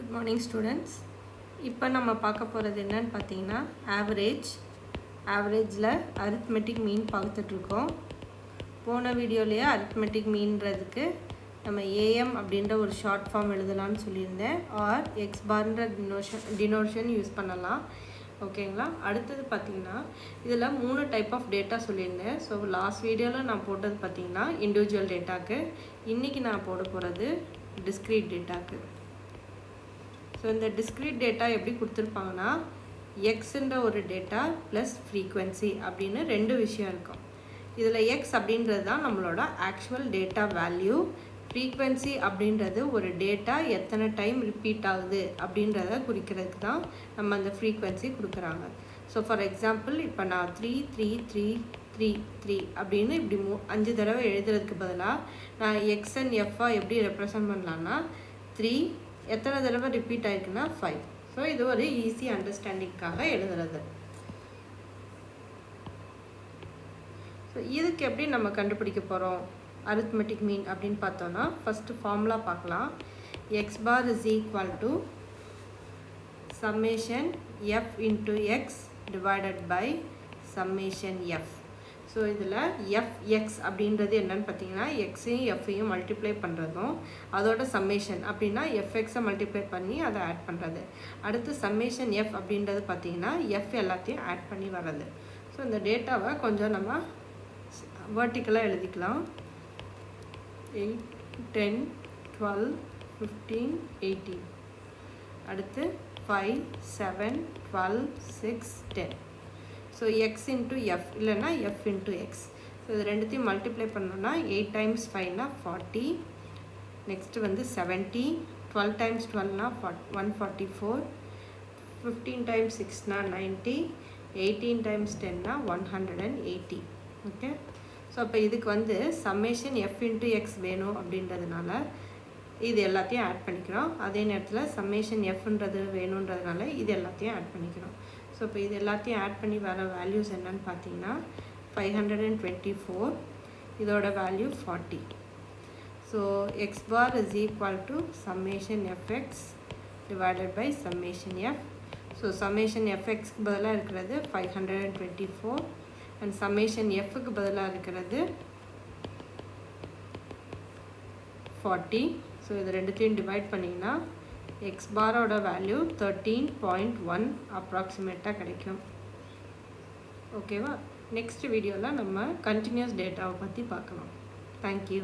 Good morning students. இப்போ நம்ம பார்க்க போகிறது என்னன்னு பார்த்தீங்கன்னா ஆவரேஜில் arithmetic mean பார்த்துட்டு இருக்கோம். போன வீடியோலயே arithmetic meanன்றதுக்கு நம்ம am அப்படின்ற ஒரு ஷார்ட் ஃபார்ம் எழுதலாம்னு சொல்லியிருந்தேன் or x barன்ற denotation யூஸ் பண்ணலாம். ஓகேங்களா? அடுத்தது பார்த்தீங்கன்னா இதில் 3 டைப் ஆஃப் டேட்டா சொல்லியிருந்தேன். ஸோ லாஸ்ட் வீடியோவில் நான் போட்டது பார்த்தீங்கன்னா இண்டிவிஜுவல் டேட்டாக்கு, இன்றைக்கி நான் போட போகிறது டிஸ்க்ரீட் டேட்டாக்கு. ஸோ இந்த டிஸ்க்ரீட் டேட்டா எப்படி கொடுத்துருப்பாங்கன்னா எக்ஸுன்ற ஒரு டேட்டா ப்ளஸ் ஃப்ரீக்வன்சி அப்படின்னு ரெண்டு விஷயம் இருக்கும். இதில் எக்ஸ் அப்படின்றது தான் நம்மளோட ஆக்சுவல் டேட்டா வேல்யூ, ஃப்ரீக்வன்சி அப்படின்றது ஒரு டேட்டா எத்தனை டைம் ரிப்பீட் ஆகுது அப்படின்றத குறிக்கிறதுக்கு தான் நம்ம அந்த ஃப்ரீக்வன்சி கொடுக்குறாங்க. ஸோ ஃபார் எக்ஸாம்பிள் இப்போ நான் 3 அப்படின்னு இப்படி 5 தடவை எழுதுறதுக்கு பதிலாக நான் எக்ஸ் அண்ட் எஃப்பாக எப்படி ரெப்ரசன்ட் பண்ணலான்னா 3 எத்தனை தடவை ரிப்பீட் ஆகிருக்குன்னா 5. ஸோ இது ஒரு ஈஸி அண்டர்ஸ்டாண்டிங்காக எழுதுறது. ஸோ இதுக்கு எப்படி நம்ம கண்டுபிடிக்க போகிறோம் arithmetic mean அப்படின்னு பார்த்தோன்னா ஃபஸ்ட்டு ஃபார்முலா பார்க்கலாம். X bar is equal to summation F into X divided by summation F. So இதில் எஃப்எக்ஸ் அப்படின்றது என்னென்னு பார்த்தீங்கன்னா எக்ஸையும் எஃப்ஐயும் மல்டிப்ளை பண்ணுறதும், அதோட சம்மேஷன் அப்படின்னா எஃப்எக்ஸை மல்டிப்ளை பண்ணி அதை ஆட் பண்ணுறது. அடுத்து சம்மேஷன் எஃப் அப்படின்றது பார்த்தீங்கன்னா எஃப் எல்லாத்தையும் ஆட் பண்ணி வர்றது. ஸோ இந்த டேட்டாவை கொஞ்சம் நம்ம வேர்ட்டிக்கலாக எழுதிக்கலாம். 8, 10, 12, 15, 18. அடுத்து 5, 7, 12, 6, 10. ஸோ எக்ஸ் இன்ட்டு எஃப் இல்லைன்னா எஃப் இன்ட்டு எக்ஸ். ஸோ இது ரெண்டுத்தையும் மல்டிப்ளை பண்ணோன்னா 8 டைம்ஸ் 5னா 40. நெக்ஸ்ட்டு வந்து 70. 12 டைம்ஸ் 12னா 144. 15 டைம்ஸ் 6னா 90. 18 டைம்ஸ் 10னா 180. ஓகே. ஸோ அப்போ இதுக்கு வந்து சம்மேஷன் எஃப் இன்ட்டு எக்ஸ் வேணும் அப்படின்றதுனால இது எல்லாத்தையும் ஆட் பண்ணிக்கிறோம். அதே நேரத்தில் சம்மேஷன் எஃப்ன்றது வேணுன்றதுனால இது எல்லாத்தையும் ஆட் பண்ணிக்கிறோம். ஸோ இப்போ இது எல்லாத்தையும் ஆட் பண்ணி வர வேல்யூஸ் என்னன்னு பார்த்தீங்கன்னா 524, இதோட value 40. So x bar is equal to summation f x divided by summation F. So summation எஃப்எக்ஸ்க்கு பதிலாக இருக்கிறது 524 அண்ட் சம்மேஷன் எஃப்க்கு பதிலாக இருக்கிறது 40. ஸோ இது ரெண்டுத்தையும் டிவைட் பண்ணிங்கன்னா எக்ஸ் பாரோட வேல்யூ 13.1 அப்ராக்சிமேட்டாக கிடைக்கும். ஓகேவா? நெக்ஸ்ட் வீடியோவில் நம்ம கண்டினியூஸ் டேட்டாவை பற்றி பார்க்கலாம். தேங்க்யூ.